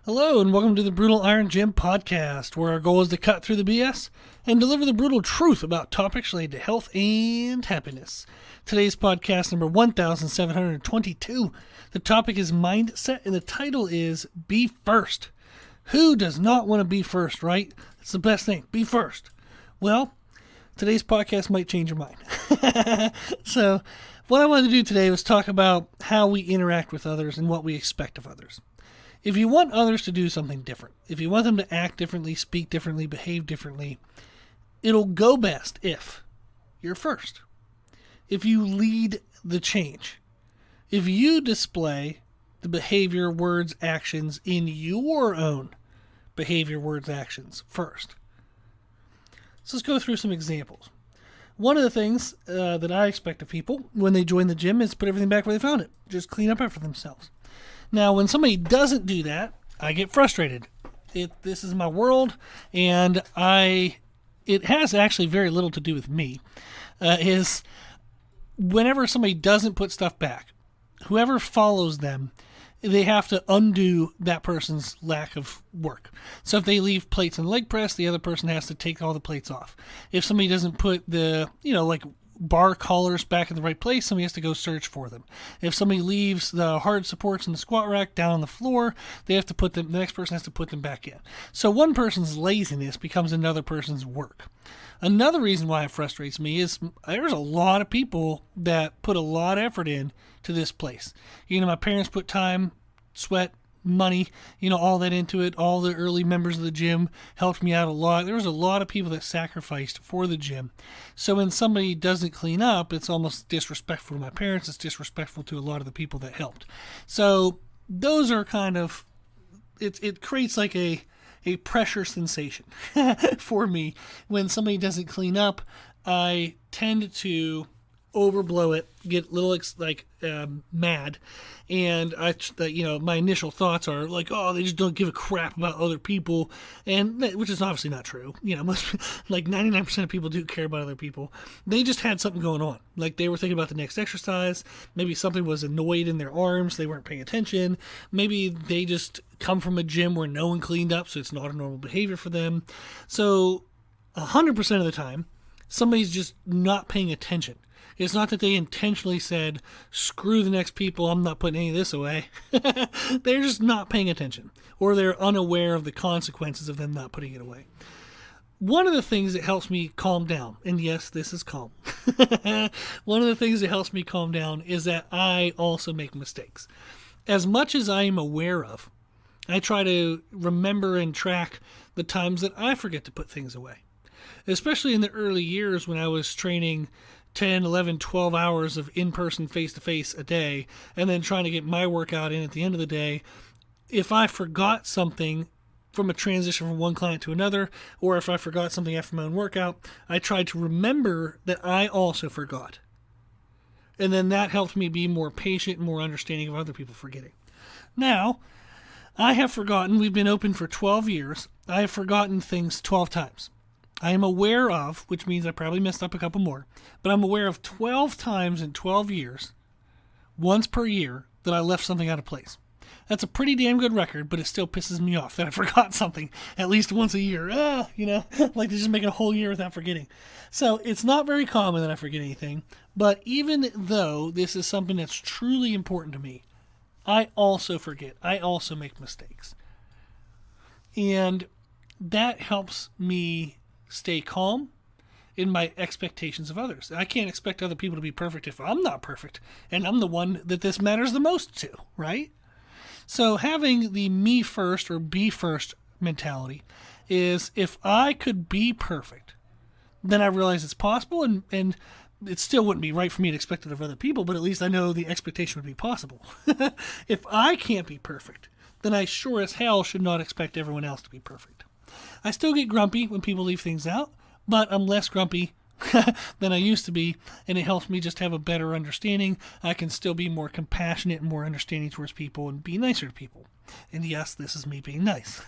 Hello, and welcome to the Brutal Iron Gym podcast, where our goal is to cut through the BS and deliver the brutal truth about topics related to health and happiness. Today's podcast number 1722. The topic is mindset, and the title is Be First. Who does not want to be first, right? It's the best thing. Be first. Well, today's podcast might change your mind. So, what I wanted to do today was talk about how we interact with others and what we expect of others. If you want others to do something different, if you want them to act differently, speak differently, behave differently, it'll go best if you're first. If you lead the change. If you display the behavior, words, actions in your own behavior, words, actions first. So let's go through some examples. One of the things that I expect of people when they join the gym is put everything back where they found it. Just clean up after themselves. Now, when somebody doesn't do that, I get frustrated. This is my world, and it has actually very little to do with me. Is whenever somebody doesn't put stuff back, whoever follows them, they have to undo that person's lack of work. So if they leave plates in leg press, the other person has to take all the plates off. If somebody doesn't put the, like bar collars back in the right place, somebody has to go search for them. If somebody leaves the hard supports in the squat rack down on the floor, they have to put them, the next person has to put them back in. So one person's laziness becomes another person's work. Another reason why it frustrates me is there's a lot of people that put a lot of effort in to this place. My parents put time, sweat, money, all that into it. All the early members of the gym helped me out a lot. There was a lot of people that sacrificed for the gym. So when somebody doesn't clean up, it's almost disrespectful to my parents. It's disrespectful to a lot of the people that helped. So those are kind of, it creates like a pressure sensation for me. When somebody doesn't clean up, I tend to overblow it, get a little mad, and my initial thoughts are like, oh, they just don't give a crap about other people, and which is obviously not true. Most, like 99% of people do care about other people. They just had something going on, like they were thinking about the next exercise. Maybe something was annoyed in their arms, they weren't paying attention. Maybe they just come from a gym where no one cleaned up, so it's not a normal behavior for them. So 100% of the time, somebody's just not paying attention. It's not that they intentionally said, screw the next people, I'm not putting any of this away. They're just not paying attention, or they're unaware of the consequences of them not putting it away. One of the things that helps me calm down, and yes, this is calm. One of the things that helps me calm down is that I also make mistakes. As much as I am aware of, I try to remember and track the times that I forget to put things away. Especially in the early years when I was training 10, 11, 12 hours of in-person face-to-face a day, and then trying to get my workout in at the end of the day. If I forgot something from a transition from one client to another, or if I forgot something after my own workout, I tried to remember that I also forgot. And then that helped me be more patient and more understanding of other people forgetting. Now, I have forgotten, we've been open for 12 years, I have forgotten things 12 times. I am aware of, which means I probably messed up a couple more, but I'm aware of 12 times in 12 years, once per year, that I left something out of place. That's a pretty damn good record, but it still pisses me off that I forgot something at least once a year. Like to just make a whole year without forgetting. So it's not very common that I forget anything, but even though this is something that's truly important to me, I also forget. I also make mistakes. And that helps me stay calm in my expectations of others. I can't expect other people to be perfect if I'm not perfect, and I'm the one that this matters the most to, right? So having the me first or be first mentality is, if I could be perfect, then I realize it's possible, and it still wouldn't be right for me to expect it of other people, but at least I know the expectation would be possible. If I can't be perfect, then I sure as hell should not expect everyone else to be perfect. I still get grumpy when people leave things out, but I'm less grumpy than I used to be, and it helps me just have a better understanding. I can still be more compassionate and more understanding towards people and be nicer to people. And yes, this is me being nice.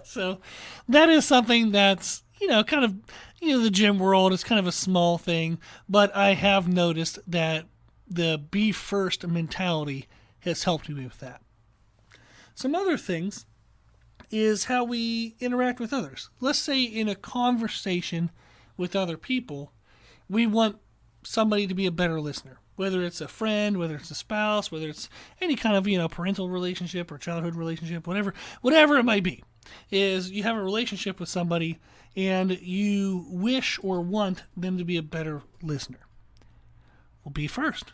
So that is something that's, kind of, the gym world is kind of a small thing, but I have noticed that the be first mentality has helped me with that. Some other things is how we interact with others. Let's say in a conversation with other people, we want somebody to be a better listener. Whether it's a friend, whether it's a spouse, whether it's any kind of, parental relationship or childhood relationship, whatever it might be, is you have a relationship with somebody and you wish or want them to be a better listener. Well, be first.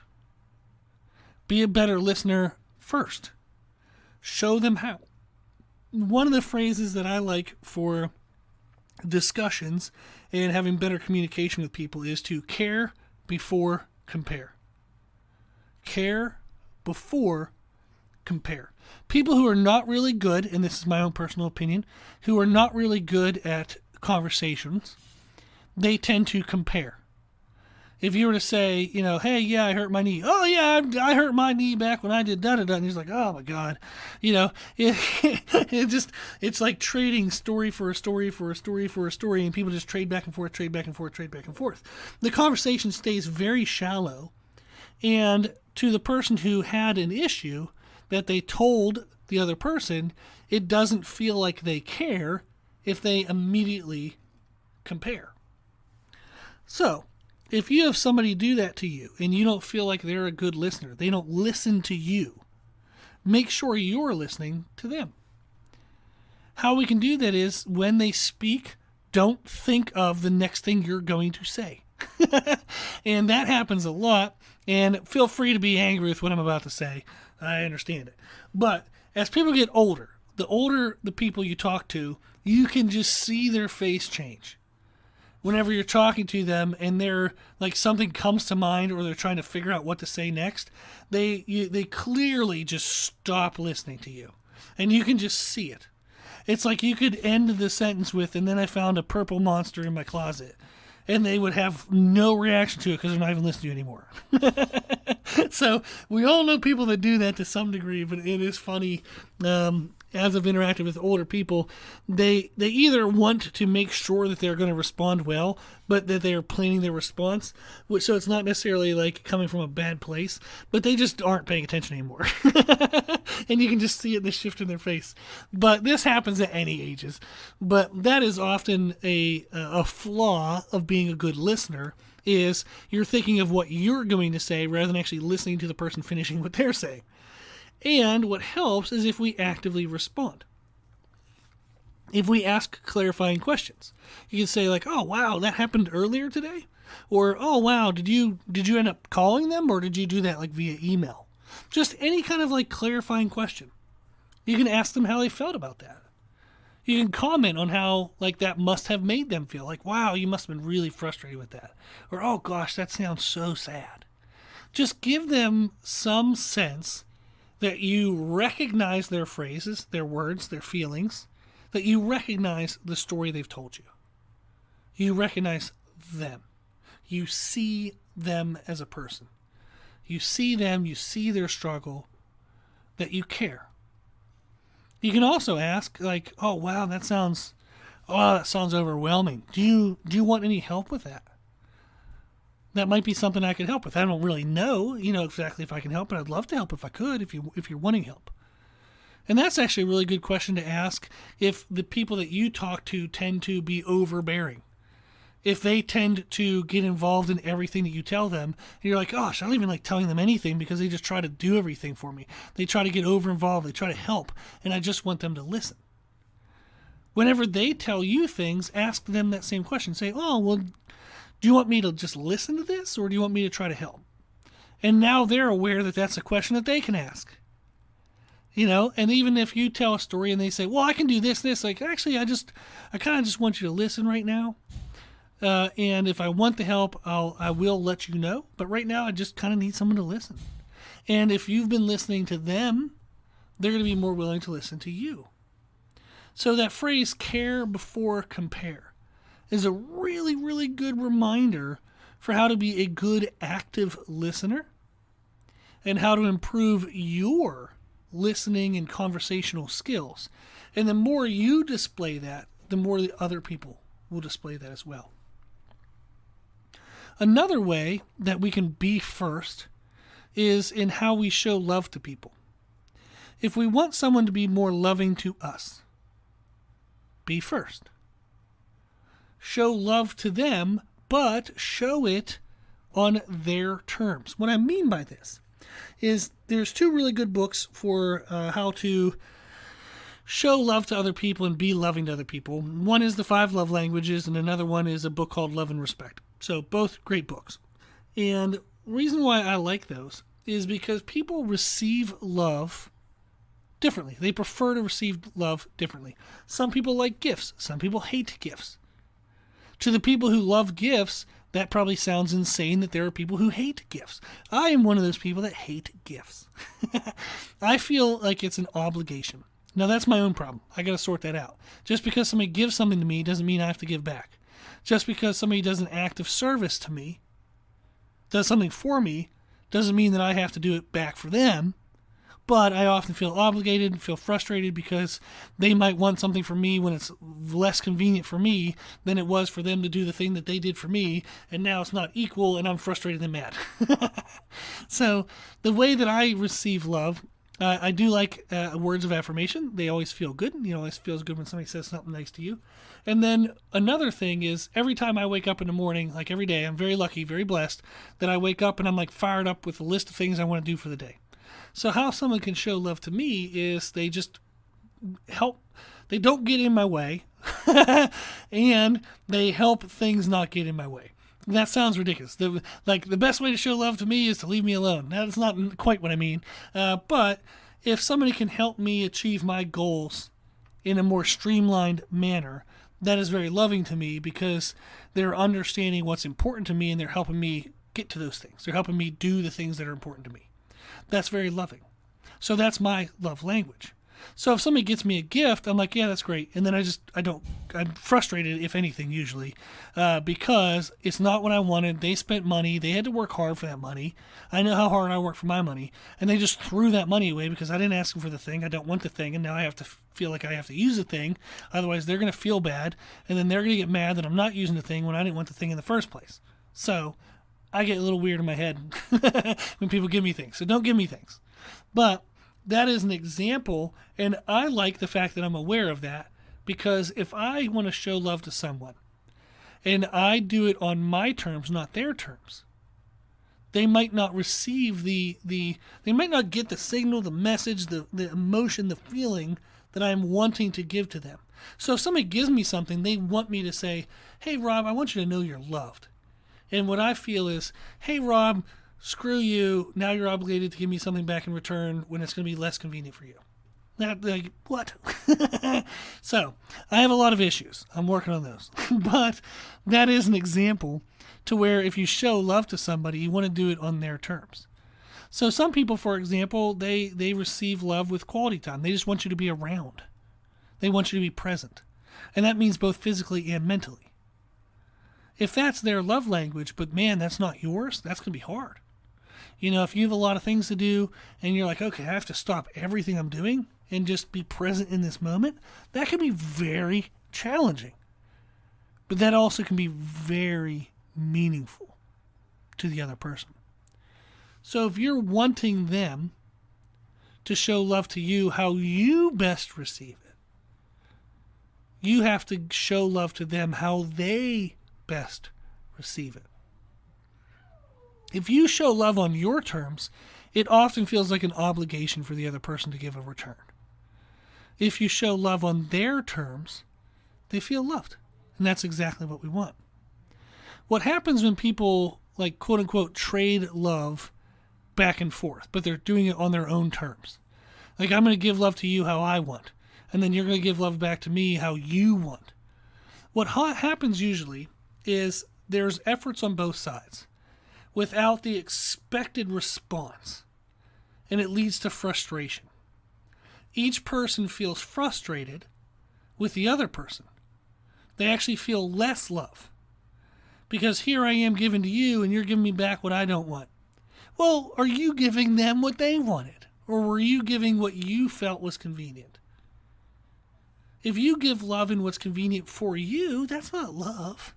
Be a better listener first. Show them how. One of the phrases that I like for discussions and having better communication with people is to care before compare. Care before compare. People who are not really good, and this is my own personal opinion, who are not really good at conversations, they tend to compare. If you were to say, hey, yeah, I hurt my knee. Oh, yeah, I hurt my knee back when I did da-da-da. And he's like, oh, my God. It's like trading story for a story for a story for a story, and people just trade back and forth, trade back and forth, trade back and forth. The conversation stays very shallow, and to the person who had an issue that they told the other person, it doesn't feel like they care if they immediately compare. So, if you have somebody do that to you and you don't feel like they're a good listener, they don't listen to you, make sure you're listening to them. How we can do that is when they speak, don't think of the next thing you're going to say. And that happens a lot. And feel free to be angry with what I'm about to say. I understand it. But as people get older the people you talk to, you can just see their face change. Whenever you're talking to them and they're like something comes to mind or they're trying to figure out what to say next, they clearly just stop listening to you. And you can just see it. It's like you could end the sentence with, and then I found a purple monster in my closet. And they would have no reaction to it because they're not even listening to you anymore. So we all know people that do that to some degree, but it is funny. As I've interacted with older people, they either want to make sure that they're going to respond well, but that they are planning their response, so it's not necessarily like coming from a bad place, but they just aren't paying attention anymore. And you can just see it in the shift in their face. But this happens at any ages. But that is often a flaw of being a good listener, is you're thinking of what you're going to say rather than actually listening to the person finishing what they're saying. And what helps is if we actively respond. If we ask clarifying questions. You can say like, oh, wow, that happened earlier today? Or, oh, wow, did you end up calling them, or did you do that like via email? Just any kind of like clarifying question. You can ask them how they felt about that. You can comment on how like that must have made them feel. Like, wow, you must have been really frustrated with that. Or, oh, gosh, that sounds so sad. Just give them some sense that you recognize their phrases, their words, their feelings, that you recognize the story they've told you. You recognize them. You see them as a person. You see them, you see their struggle, that you care. You can also ask, like, oh, wow, that sounds overwhelming. Do you want any help with that? That might be something I could help with. I don't really know, exactly if I can help, but I'd love to help if I could, if you're wanting help. And that's actually a really good question to ask if the people that you talk to tend to be overbearing. If they tend to get involved in everything that you tell them, and you're like, gosh, I don't even like telling them anything because they just try to do everything for me. They try to get over involved. They try to help, and I just want them to listen. Whenever they tell you things, ask them that same question. Say, oh, well, do you want me to just listen to this, or do you want me to try to help? And now they're aware that that's a question that they can ask. And even if you tell a story and they say, well, I can do this, like, actually, I kind of just want you to listen right now. And if I want the help, I will let you know. But right now, I just kind of need someone to listen. And if you've been listening to them, they're going to be more willing to listen to you. So that phrase, care before compare, is a really, really good reminder for how to be a good active listener and how to improve your listening and conversational skills. And the more you display that, the more the other people will display that as well. Another way that we can be first is in how we show love to people. If we want someone to be more loving to us, be first. Show love to them, but show it on their terms. What I mean by this is there's two really good books for how to show love to other people and be loving to other people. One is The 5 Love Languages, and another one is a book called Love and Respect. So both great books. And the reason why I like those is because people receive love differently. They prefer to receive love differently. Some people like gifts. Some people hate gifts. To the people who love gifts, that probably sounds insane that there are people who hate gifts. I am one of those people that hate gifts. I feel like it's an obligation. Now, that's my own problem. I got to sort that out. Just because somebody gives something to me doesn't mean I have to give back. Just because somebody does an act of service to me, does something for me, doesn't mean that I have to do it back for them. But I often feel obligated and feel frustrated because they might want something from me when it's less convenient for me than it was for them to do the thing that they did for me, and now it's not equal, and I'm frustrated and mad. So the way that I receive love, I do like words of affirmation. They always feel good. It always feels good when somebody says something nice to you. And then another thing is every time I wake up in the morning, like every day, I'm very lucky, very blessed that I wake up and I'm like fired up with a list of things I want to do for the day. So how someone can show love to me is they just help. They don't get in my way, and they help things not get in my way. That sounds ridiculous. The best way to show love to me is to leave me alone. That's not quite what I mean. But if somebody can help me achieve my goals in a more streamlined manner, that is very loving to me because they're understanding what's important to me and they're helping me get to those things. They're helping me do the things that are important to me. That's very loving. So that's my love language. So if somebody gets me a gift, I'm like, yeah, that's great. And then I'm frustrated, if anything, usually, because it's not what I wanted. They spent money. They had to work hard for that money. I know how hard I work for my money. And they just threw that money away because I didn't ask them for the thing. I don't want the thing. And now I have to feel like I have to use the thing. Otherwise, they're going to feel bad. And then they're going to get mad that I'm not using the thing when I didn't want the thing in the first place. So I get a little weird in my head when people give me things. So don't give me things. But that is an example, and I like the fact that I'm aware of that, because if I want to show love to someone and I do it on my terms, not their terms, they might not receive they might not get the signal, the message, the emotion, the feeling that I'm wanting to give to them. So if somebody gives me something, they want me to say, hey, Rob, I want you to know you're loved. And what I feel is, hey, Rob, screw you. Now you're obligated to give me something back in return when it's going to be less convenient for you. What? So I have a lot of issues. I'm working on those. But that is an example to where if you show love to somebody, you want to do it on their terms. So some people, for example, they receive love with quality time. They just want you to be around. They want you to be present. And that means both physically and mentally. If that's their love language, but man, that's not yours, that's going to be hard. If you have a lot of things to do and you're like, okay, I have to stop everything I'm doing and just be present in this moment, that can be very challenging. But that also can be very meaningful to the other person. So if you're wanting them to show love to you how you best receive it, you have to show love to them how they best receive it. If you show love on your terms, it often feels like an obligation for the other person to give a return. If you show love on their terms, they feel loved. And that's exactly what we want. What happens when people, like, quote unquote, trade love back and forth, but they're doing it on their own terms? Like, I'm going to give love to you how I want, and then you're going to give love back to me how you want. What happens usually is there's efforts on both sides without the expected response, and it leads to frustration. Each person feels frustrated with the other person. They actually feel less love because here I am giving to you and you're giving me back what I don't want. Well, are you giving them what they wanted, or were you giving what you felt was convenient? If you give love in what's convenient for you, that's not love.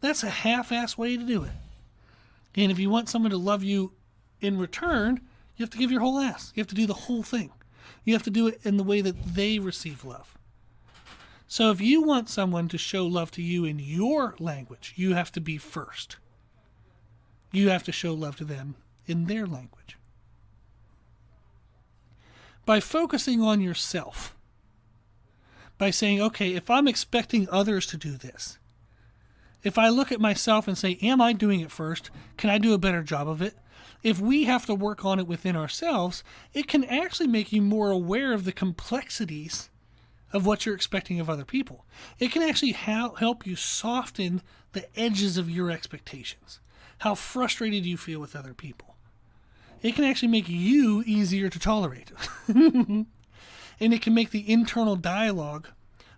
That's a half-ass way to do it. And if you want someone to love you in return, you You have to give your whole ass. You have to do the whole thing. You have to do it in the way that they receive love. So if you want someone to show love to you in your language, you have to be first. You have to show love to them in their language. By focusing on yourself, by saying, okay, if I'm expecting others to do this, if I look at myself and say, am I doing it first? Can I do a better job of it? If we have to work on it within ourselves, it can actually make you more aware of the complexities of what you're expecting of other people. It can actually help you soften the edges of your expectations, how frustrated you feel with other people. It can actually make you easier to tolerate. And it can make the internal dialogue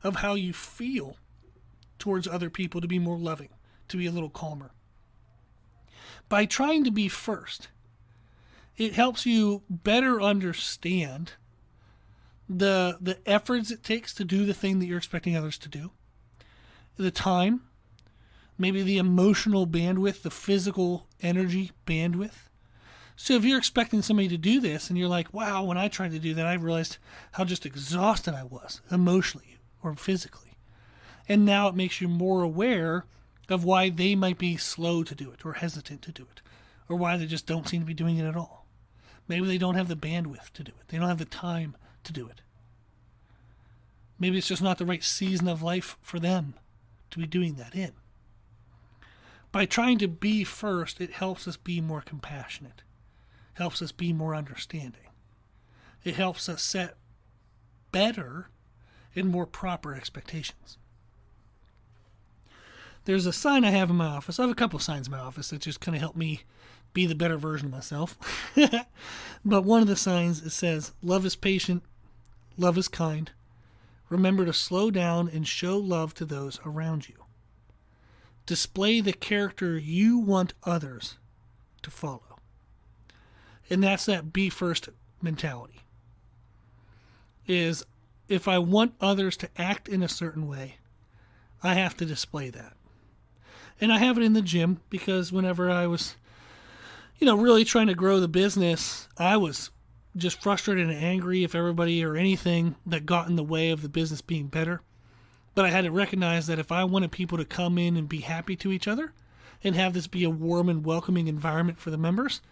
of how you feel towards other people to be more loving, to be a little calmer. By trying to be first, it helps you better understand the efforts it takes to do the thing that you're expecting others to do, the time, maybe the emotional bandwidth, the physical energy bandwidth. So if you're expecting somebody to do this and you're like, wow, when I tried to do that, I realized how just exhausted I was emotionally or physically. And now it makes you more aware of why they might be slow to do it or hesitant to do it, or why they just don't seem to be doing it at all. Maybe they don't have the bandwidth to do it. They don't have the time to do it. Maybe it's just not the right season of life for them to be doing that in. By trying to be first, it helps us be more compassionate. Helps us be more understanding. It helps us set better and more proper expectations. There's a sign I have in my office. I have a couple of signs in my office that just kind of help me be the better version of myself. But one of the signs, it says, love is patient, love is kind. Remember to slow down and show love to those around you. Display the character you want others to follow. And that's that be first mentality. Is if I want others to act in a certain way, I have to display that. And I have it in the gym because whenever I was, really trying to grow the business, I was just frustrated and angry if everybody or anything that got in the way of the business being better. But I had to recognize that if I wanted people to come in and be happy to each other and have this be a warm and welcoming environment for the members,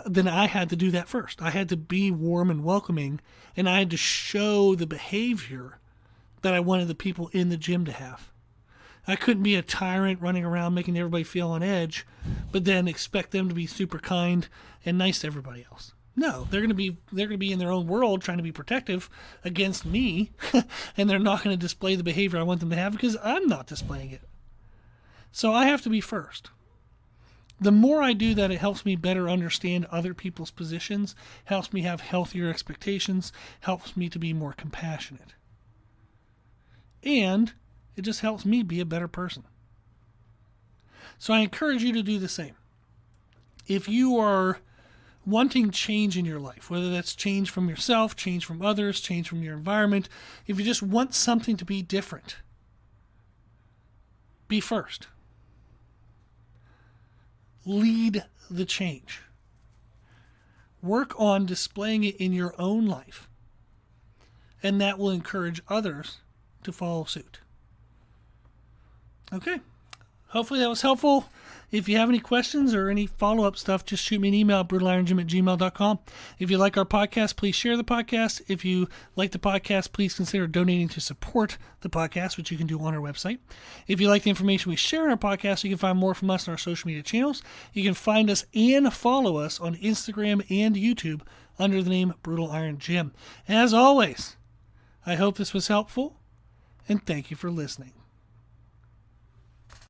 then I had to do that first. I had to be warm and welcoming, and I had to show the behavior that I wanted the people in the gym to have. I couldn't be a tyrant running around making everybody feel on edge, but then expect them to be super kind and nice to everybody else. No, they're going to be in their own world trying to be protective against me, and they're not going to display the behavior I want them to have because I'm not displaying it. So I have to be first. The more I do that, it helps me better understand other people's positions, helps me have healthier expectations, helps me to be more compassionate. And it just helps me be a better person. So I encourage you to do the same. If you are wanting change in your life, whether that's change from yourself, change from others, change from your environment, if you just want something to be different, be first. Lead the change. Work on displaying it in your own life, and that will encourage others to follow suit. Okay. Hopefully that was helpful. If you have any questions or any follow-up stuff, just shoot me an email at brutalironjim@gmail.com. If you like our podcast, please share the podcast. If you like the podcast, please consider donating to support the podcast, which you can do on our website. If you like the information we share in our podcast, you can find more from us on our social media channels. You can find us and follow us on Instagram and YouTube under the name Brutal Iron Jim. As always, I hope this was helpful, and thank you for listening.